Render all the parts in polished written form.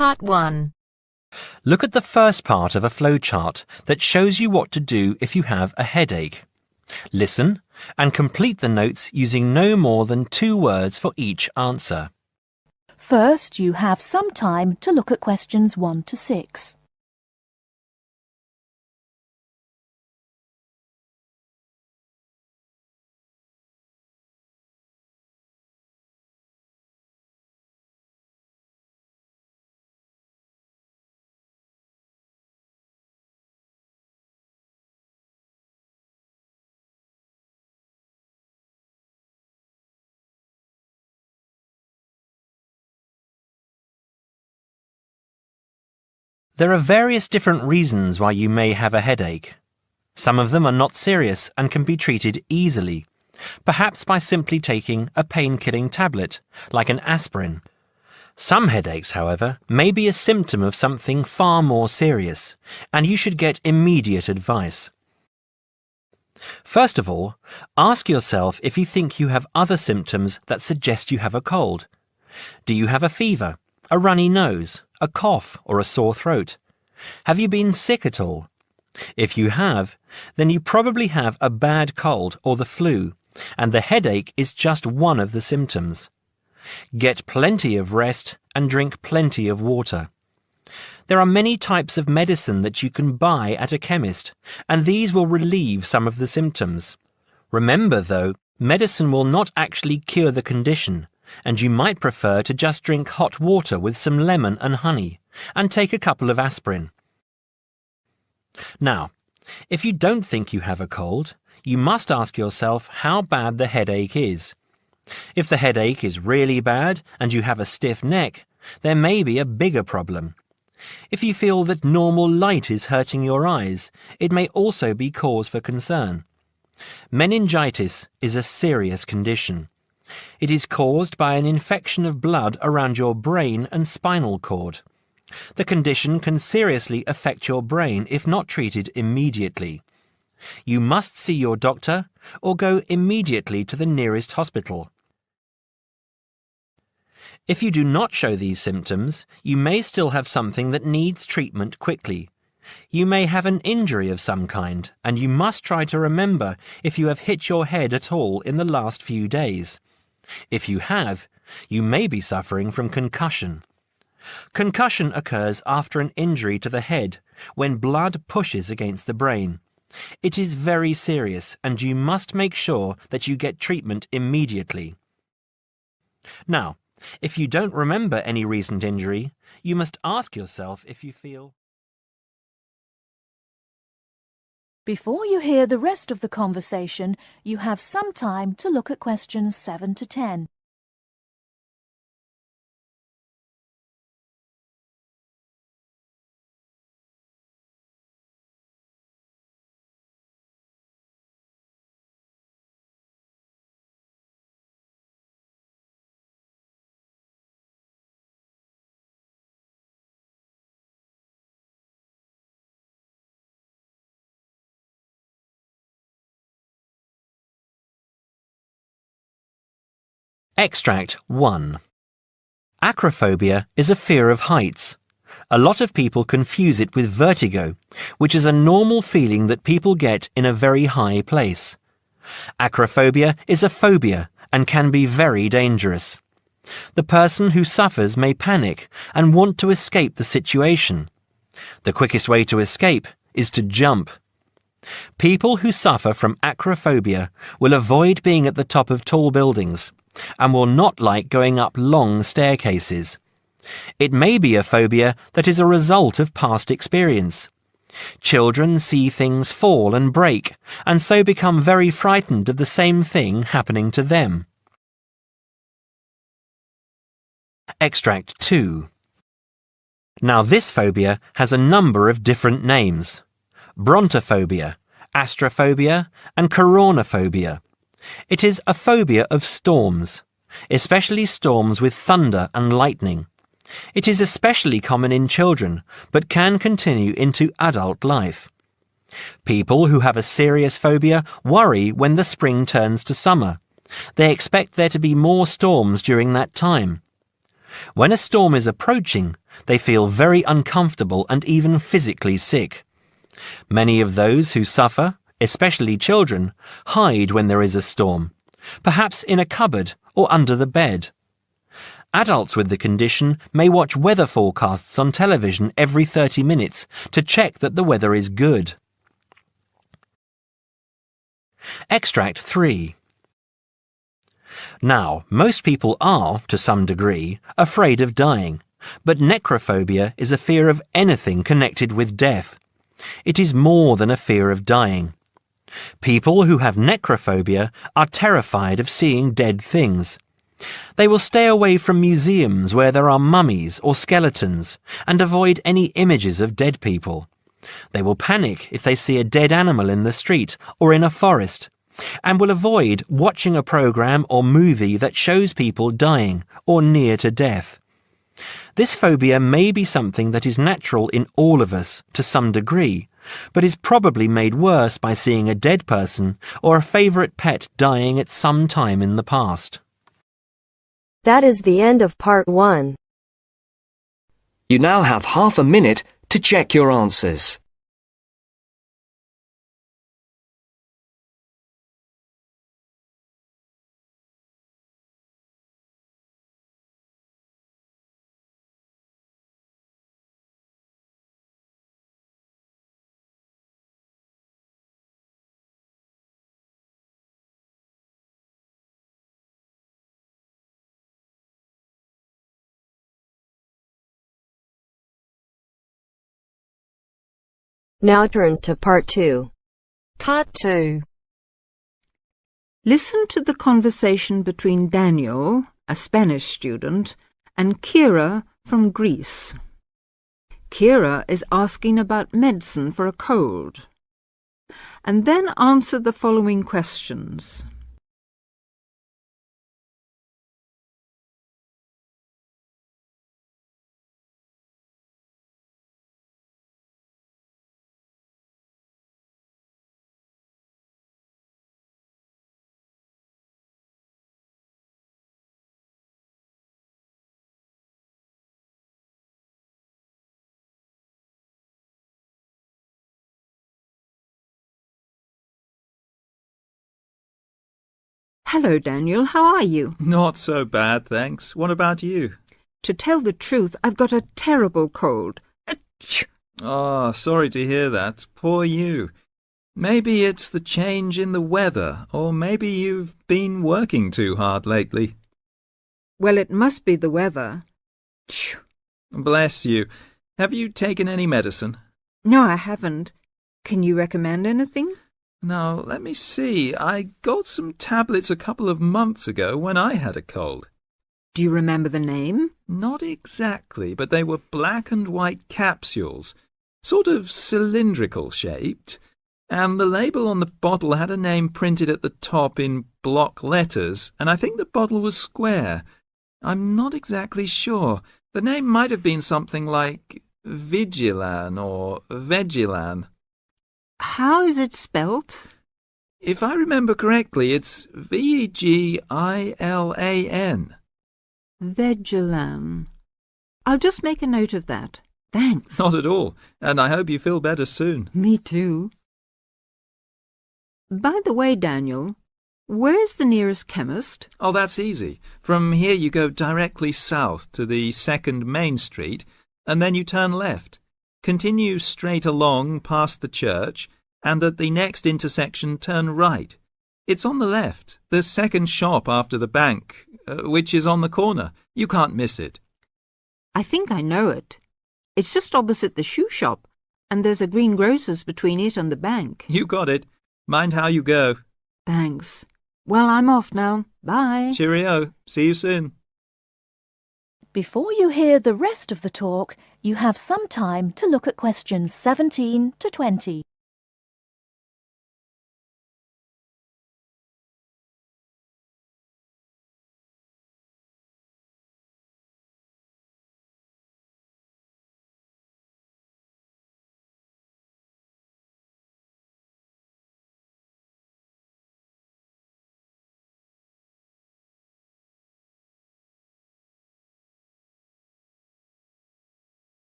Part 1. Look at the first part of a flowchart that shows you what to do if you have a headache. Listen and complete the notes using no more than 2 words for each answer. First, you have some time to look at questions 1 to 6. There are various different reasons why you may have a headache. Some of them are not serious and can be treated easily, perhaps by simply taking a pain-killing tablet, like an aspirin. Some headaches, however, may be a symptom of something far more serious, and you should get immediate advice. First of all, ask yourself if you think you have other symptoms that suggest you have a cold. Do you have a fever, a runny nose, a cough or a sore throat? Have you been sick at all? If you have, then you probably have a bad cold or the flu, and the headache is just one of the symptoms. Get plenty of rest and drink plenty of water. There are many types of medicine that you can buy at a chemist, and these will relieve some of the symptoms. Remember, though, medicine will not actually cure the condition, and you might prefer to just drink hot water with some lemon and honey, and take a couple of aspirin. Now, if you don't think you have a cold, you must ask yourself how bad the headache is. If the headache is really bad and you have a stiff neck, there may be a bigger problem. If you feel that normal light is hurting your eyes, it may also be cause for concern. Meningitis is a serious condition. It is caused by an infection of blood around your brain and spinal cord. The condition can seriously affect your brain if not treated immediately. You must see your doctor or go immediately to the nearest hospital. If you do not show these symptoms, you may still have something that needs treatment quickly. You may have an injury of some kind, and you must try to remember if you have hit your head at all in the last few days. If you have, you may be suffering from concussion. Concussion occurs after an injury to the head, when blood pushes against the brain. It is very serious, and you must make sure that you get treatment immediately. Now, if you don't remember any recent injury, you must ask yourself if you feel... Before you hear the rest of the conversation, you have some time to look at questions 7 to 10. Extract 1. Acrophobia is a fear of heights. A lot of people confuse it with vertigo, which is a normal feeling that people get in a very high place. Acrophobia is a phobia and can be very dangerous. The person who suffers may panic and want to escape the situation. The quickest way to escape is to jump. People who suffer from acrophobia will avoid being at the top of tall buildings and will not like going up long staircases. It may be a phobia that is a result of past experience. Children see things fall and break, and so become very frightened of the same thing happening to them. Extract 2. Now this phobia has a number of different names: brontophobia, astrophobia, and coronaphobia. It is a phobia of storms, especially storms with thunder and lightning. It is especially common in children, but can continue into adult life. People who have a serious phobia worry when the spring turns to summer. They expect there to be more storms during that time. When a storm is approaching, they feel very uncomfortable and even physically sick. Many of those who suffer, especially children, hide when there is a storm, perhaps in a cupboard or under the bed. Adults with the condition may watch weather forecasts on television every 30 minutes to check that the weather is good. Extract 3. Now, most people are, to some degree, afraid of dying, but necrophobia is a fear of anything connected with death. It is more than a fear of dying. People who have necrophobia are terrified of seeing dead things. They will stay away from museums where there are mummies or skeletons and avoid any images of dead people. They will panic if they see a dead animal in the street or in a forest, and will avoid watching a program or movie that shows people dying or near to death. This phobia may be something that is natural in all of us to some degree, but is probably made worse by seeing a dead person or a favourite pet dying at some time in the past. That is the end of part 1. You now have half a minute to check your answers. Now turns to part 2. Part 2. Listen to the conversation between Daniel, a Spanish student, and Kira from Greece. Kira is asking about medicine for a cold. And then answer the following questions. Hello, Daniel. How are you? Not so bad, thanks. What about you? To tell the truth, I've got a terrible cold. Oh, sorry to hear that. Poor you. Maybe it's the change in the weather, or maybe you've been working too hard lately. Well, it must be the weather. Bless you. Have you taken any medicine? No, I haven't. Can you recommend anything? Now, let me see. I got some tablets a couple of months ago when I had a cold. Do you remember the name? Not exactly, but they were black and white capsules, sort of cylindrical shaped, and the label on the bottle had a name printed at the top in block letters, and I think the bottle was square. I'm not exactly sure. The name might have been something like Vigilan or Vegilan. How is it spelt? If I remember correctly, it's Vegilan. Vegilan. I'll just make a note of that. Thanks. Not at all, and I hope you feel better soon. Me too. By the way, Daniel, where's the nearest chemist? Oh, that's easy. From here you go directly south to the 2nd Main Street, and then you turn left. Continue straight along past the church, and at the next intersection turn right. It's on the left, the second shop after the bank, which is on the corner. You can't miss it. I think I know it. It's just opposite the shoe shop, and there's a greengrocer's between it and the bank. You got it. Mind how you go. Thanks. Well, I'm off now. Bye. Cheerio. See you soon. Before you hear the rest of the talk, you have some time to look at questions 17 to 20.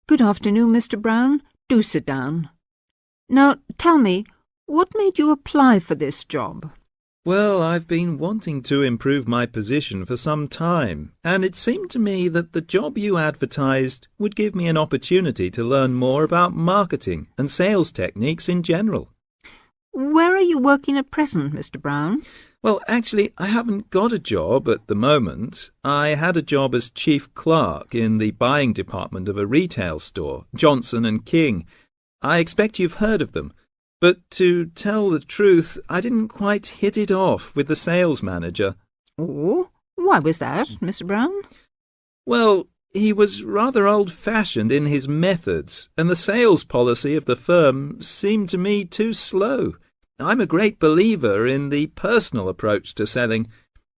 Good afternoon, Mr. Brown. Do sit down. Now, tell me, what made you apply for this job? Well, I've been wanting to improve my position for some time, and it seemed to me that the job you advertised would give me an opportunity to learn more about marketing and sales techniques in general. Where are you working at present, Mr. Brown? Well, actually, I haven't got a job at the moment. I had a job as chief clerk in the buying department of a retail store, Johnson and King. I expect you've heard of them. But to tell the truth, I didn't quite hit it off with the sales manager. Oh, why was that, Mr. Brown? Well, he was rather old-fashioned in his methods, and the sales policy of the firm seemed to me too slow. I'm a great believer in the personal approach to selling.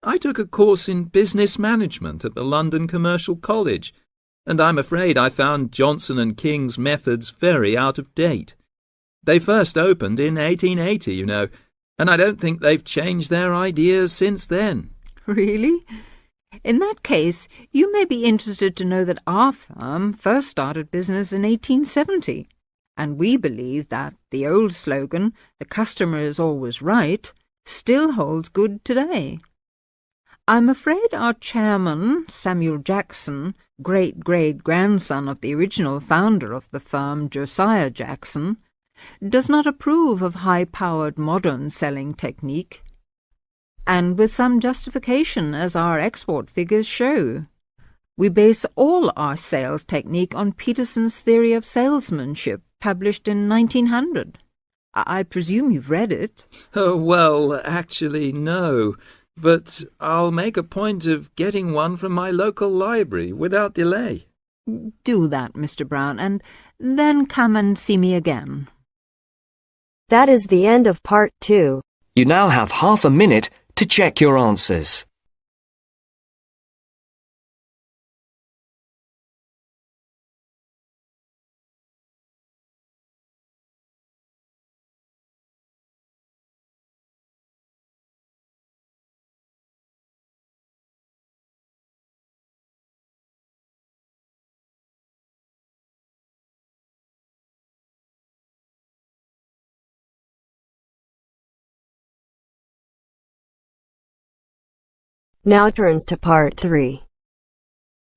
I took a course in business management at the London Commercial College, and I'm afraid I found Johnson and King's methods very out of date. They first opened in 1880, you know, and I don't think they've changed their ideas since then. Really? In that case, you may be interested to know that our firm first started business in 1870, and we believe that the old slogan, "The customer is always right," still holds good today. I'm afraid our chairman, Samuel Jackson, great-great-grandson of the original founder of the firm, Josiah Jackson, does not approve of high-powered modern selling technique, and with some justification, as our export figures show. We base all our sales technique on Peterson's theory of salesmanship, published in 1900. I presume you've read it. Oh, well, actually, no. But I'll make a point of getting one from my local library without delay. Do that, Mr. Brown, and then come and see me again. That is the end of part 2. You now have half a minute to check your answers. Now turns to part 3.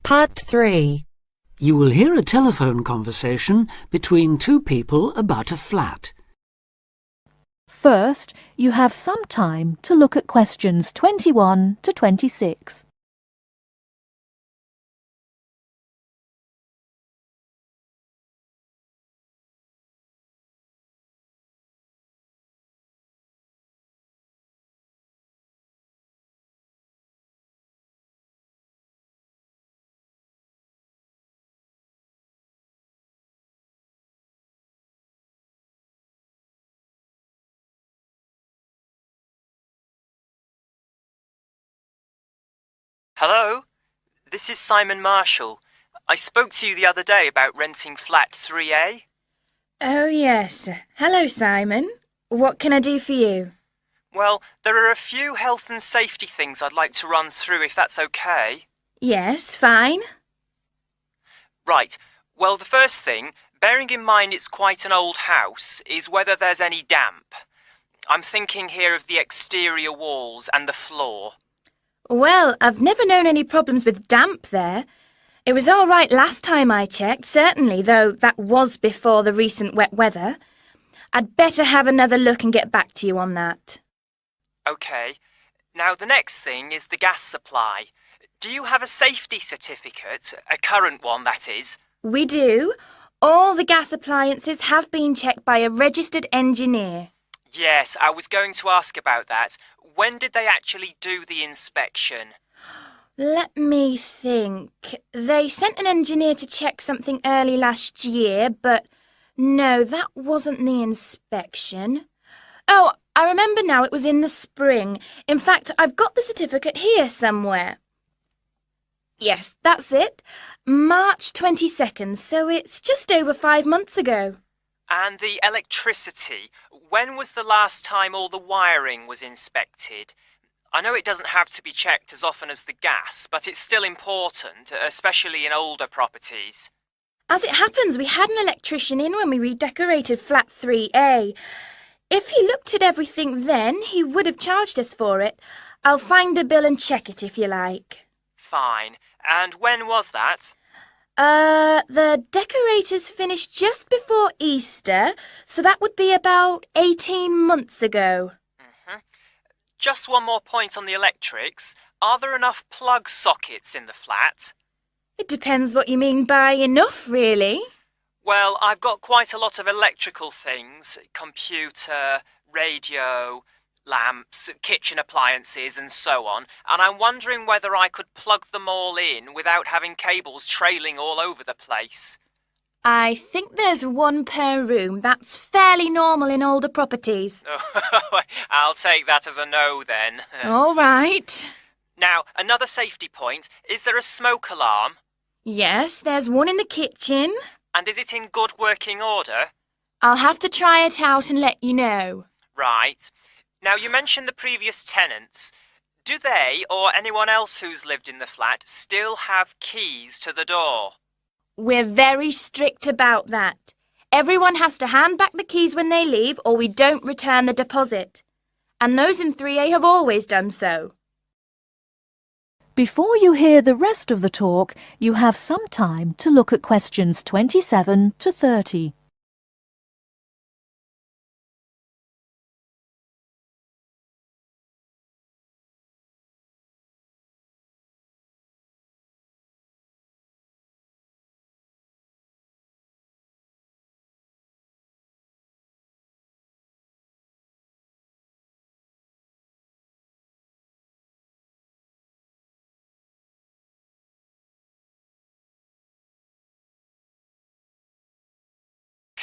Part 3. You will hear a telephone conversation between two people about a flat. First, you have some time to look at questions 21 to 26. Hello, this is Simon Marshall. I spoke to you the other day about renting flat 3A. Oh, yes. Hello, Simon. What can I do for you? Well, there are a few health and safety things I'd like to run through if that's okay. Yes, fine. Right, well, the first thing, bearing in mind it's quite an old house, is whether there's any damp. I'm thinking here of the exterior walls and the floor. Well, I've never known any problems with damp there. It was all right last time I checked, certainly, though that was before the recent wet weather. I'd better have another look and get back to you on that. OK. Now, the next thing is the gas supply. Do you have a safety certificate? A current one, that is? We do. All the gas appliances have been checked by a registered engineer. Yes, I was going to ask about that. When did they actually do the inspection? Let me think. They sent an engineer to check something early last year, but no, that wasn't the inspection. Oh, I remember now, it was in the spring. In fact, I've got the certificate here somewhere. Yes, that's it. March 22nd, so it's just over 5 months ago. And the electricity, when was the last time all the wiring was inspected? I know it doesn't have to be checked as often as the gas, but it's still important, especially in older properties. As it happens, we had an electrician in when we redecorated flat 3A. If he looked at everything then, he would have charged us for it. I'll find the bill and check it if you like. Fine. And when was that? The decorators finished just before Easter, so that would be about 18 months ago. Just one more point on the electrics. Are there enough plug sockets in the flat? It depends what you mean by enough, really. Well, I've got quite a lot of electrical things. Computer, radio, lamps, kitchen appliances and so on, and I'm wondering whether I could plug them all in without having cables trailing all over the place. I think there's one per room. That's fairly normal in older properties. I'll take that as a no then. All right. Now, another safety point. Is there a smoke alarm? Yes, there's one in the kitchen. And is it in good working order? I'll have to try it out and let you know. Right. Now, you mentioned the previous tenants. Do they, or anyone else who's lived in the flat, still have keys to the door? We're very strict about that. Everyone has to hand back the keys when they leave, or we don't return the deposit. And those in 3A have always done so. Before you hear the rest of the talk, you have some time to look at questions 27 to 30.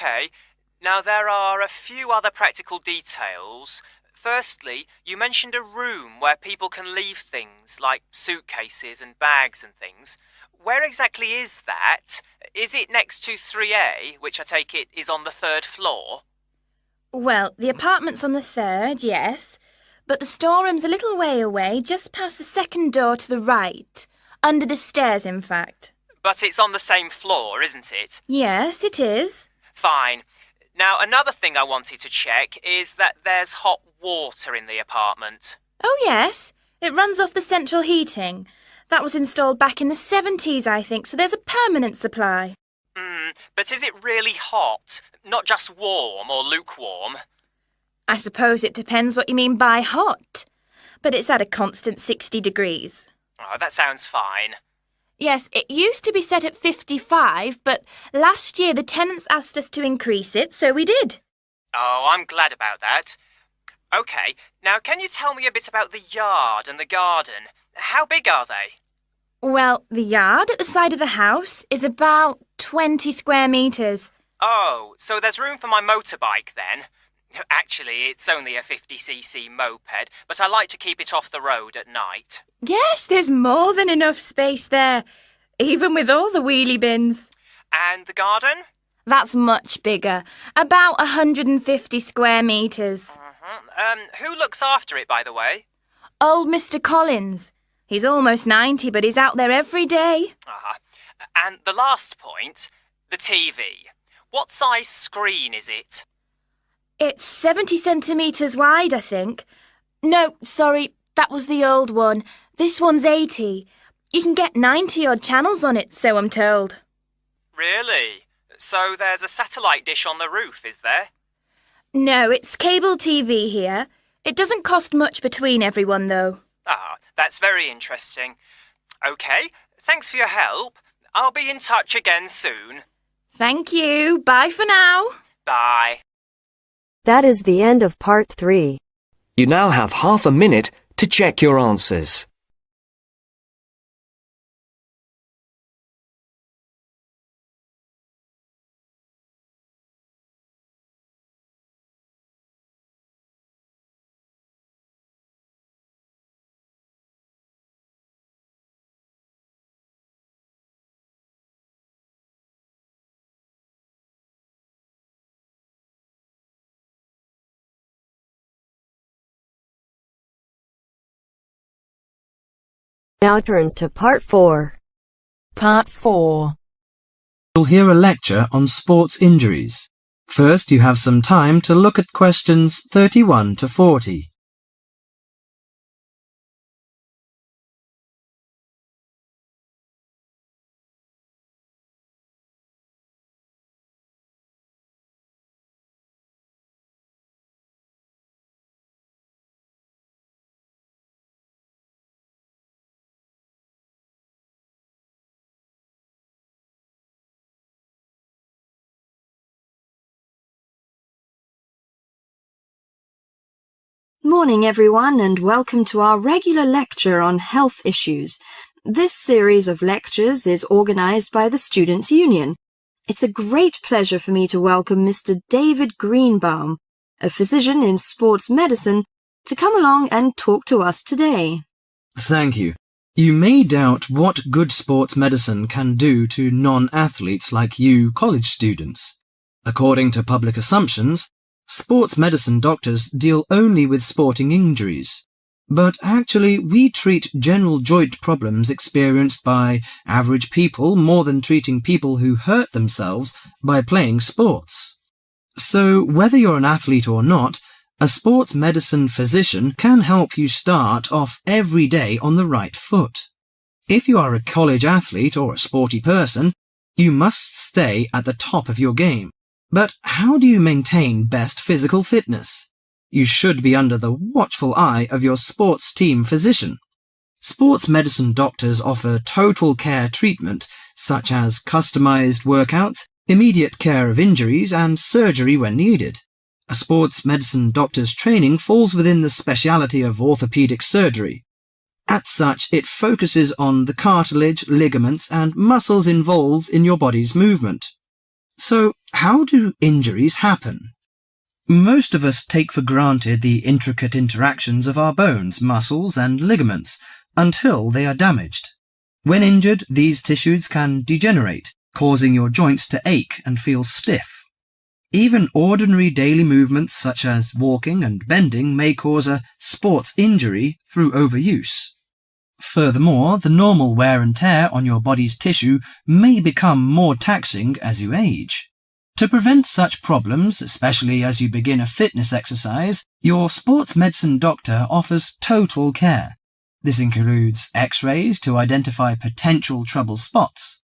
Okay, now there are a few other practical details. Firstly, you mentioned a room where people can leave things like suitcases and bags and things. Where exactly is that? Is it next to 3A, which I take it is on the 3rd floor? Well, the apartment's on the 3rd, yes, but the storeroom's a little way away, just past the 2nd door to the right. Under the stairs, in fact. But it's on the same floor, isn't it? Yes, it is. Fine. Now, another thing I wanted to check is that there's hot water in the apartment. Oh, yes. It runs off the central heating. That was installed back in the 70s, I think, so there's a permanent supply. But is it really hot? Not just warm or lukewarm? I suppose it depends what you mean by hot. But it's at a constant 60 degrees. Oh, that sounds fine. Yes, it used to be set at 55, but last year the tenants asked us to increase it, so we did. Oh, I'm glad about that. OK, now can you tell me a bit about the yard and the garden? How big are they? Well, the yard at the side of the house is about 20 square metres. Oh, so there's room for my motorbike then? Actually, it's only a 50cc moped, but I like to keep it off the road at night. Yes, there's more than enough space there, even with all the wheelie bins. And the garden? That's much bigger, about 150 square metres. Who looks after it, by the way? Old Mr. Collins. He's almost 90, but he's out there every day. And the last point, the TV. What size screen is it? It's 70 centimetres wide, I think. No, sorry, that was the old one. This one's 80. You can get 90-odd channels on it, so I'm told. Really? So there's a satellite dish on the roof, is there? No, it's cable TV here. It doesn't cost much between everyone, though. That's very interesting. OK, thanks for your help. I'll be in touch again soon. Thank you. Bye for now. Bye. That is the end of part 3. You now have half a minute to check your answers. Now turns to part 4. Part 4. You'll hear a lecture on sports injuries. First, you have some time to look at questions 31 to 40. Morning everyone, and welcome to our regular lecture on health issues. This series of lectures is organised by the Students' Union. It's a great pleasure for me to welcome Mr. David Greenbaum, a physician in sports medicine, to come along and talk to us today. Thank you. You may doubt what good sports medicine can do to non-athletes like you college students. According to public assumptions, sports medicine doctors deal only with sporting injuries. But actually, we treat general joint problems experienced by average people more than treating people who hurt themselves by playing sports. So, whether you're an athlete or not, a sports medicine physician can help you start off every day on the right foot. If you are a college athlete or a sporty person, you must stay at the top of your game. But how do you maintain best physical fitness? You should be under the watchful eye of your sports team physician. Sports medicine doctors offer total care treatment, such as customized workouts, immediate care of injuries, and surgery when needed. A sports medicine doctor's training falls within the specialty of orthopedic surgery. As such, it focuses on the cartilage, ligaments, and muscles involved in your body's movement. So, how do injuries happen? Most of us take for granted the intricate interactions of our bones, muscles, and ligaments until they are damaged. When injured, these tissues can degenerate, causing your joints to ache and feel stiff. Even ordinary daily movements such as walking and bending may cause a sports injury through overuse. Furthermore, the normal wear and tear on your body's tissue may become more taxing as you age. To prevent such problems, especially as you begin a fitness exercise, your sports medicine doctor offers total care. This includes X-rays to identify potential trouble spots.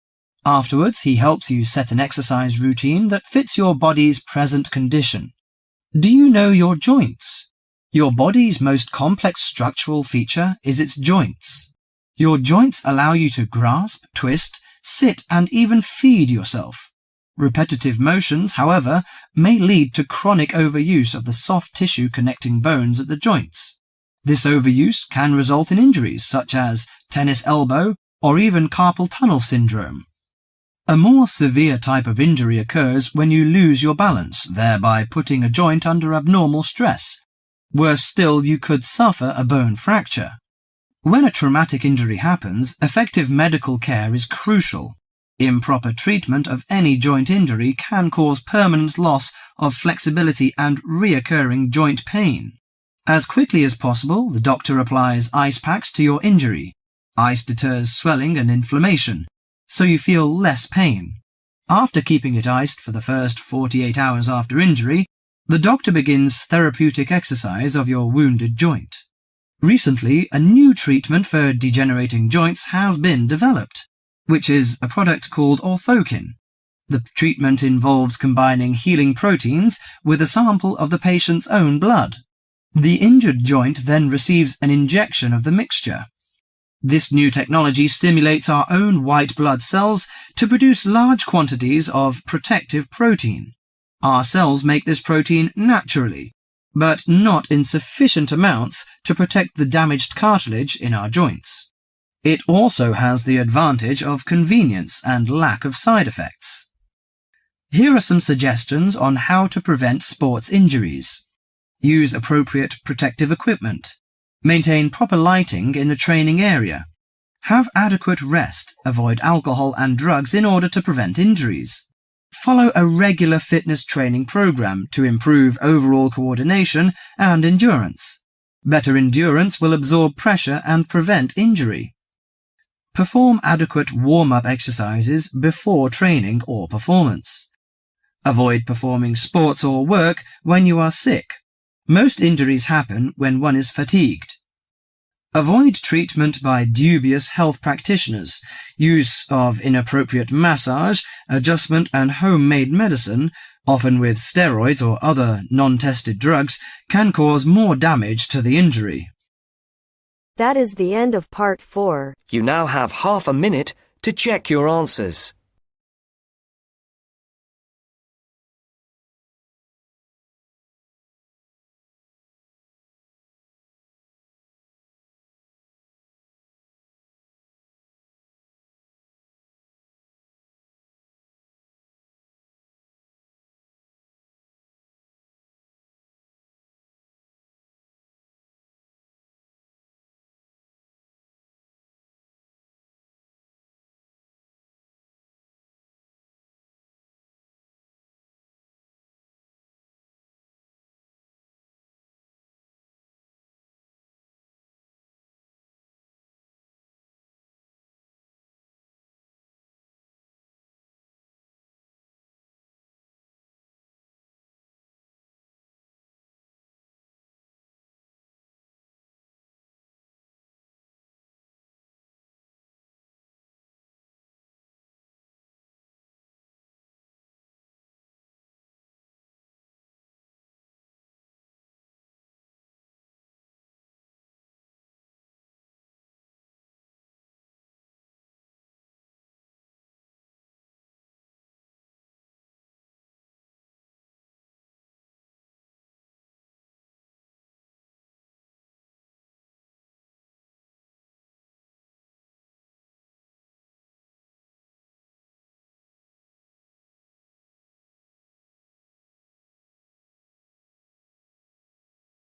Afterwards, he helps you set an exercise routine that fits your body's present condition. Do you know your joints? Your body's most complex structural feature is its joints. Your joints allow you to grasp, twist, sit, and even feed yourself. Repetitive motions, however, may lead to chronic overuse of the soft tissue connecting bones at the joints. This overuse can result in injuries such as tennis elbow or even carpal tunnel syndrome. A more severe type of injury occurs when you lose your balance, thereby putting a joint under abnormal stress. Worse still, you could suffer a bone fracture. When a traumatic injury happens, effective medical care is crucial. Improper treatment of any joint injury can cause permanent loss of flexibility and reoccurring joint pain. As quickly as possible, the doctor applies ice packs to your injury. Ice deters swelling and inflammation, so you feel less pain. After keeping it iced for the first 48 hours after injury, the doctor begins therapeutic exercise of your wounded joint. Recently, a new treatment for degenerating joints has been developed, which is a product called orthokin. The treatment involves combining healing proteins with a sample of the patient's own blood. The injured joint then receives an injection of the mixture. This new technology stimulates our own white blood cells to produce large quantities of protective protein. Our cells make this protein naturally, but not in sufficient amounts to protect the damaged cartilage in our joints. It also has the advantage of convenience and lack of side effects. Here are some suggestions on how to prevent sports injuries. Use appropriate protective equipment. Maintain proper lighting in the training area. Have adequate rest. Avoid alcohol and drugs in order to prevent injuries. Follow a regular fitness training program to improve overall coordination and endurance. Better endurance will absorb pressure and prevent injury. Perform adequate warm-up exercises before training or performance. Avoid performing sports or work when you are sick. Most injuries happen when one is fatigued. Avoid treatment by dubious health practitioners. Use of inappropriate massage, adjustment and homemade medicine, often with steroids or other non-tested drugs, can cause more damage to the injury. That is the end of part 4. You now have half a minute to check your answers.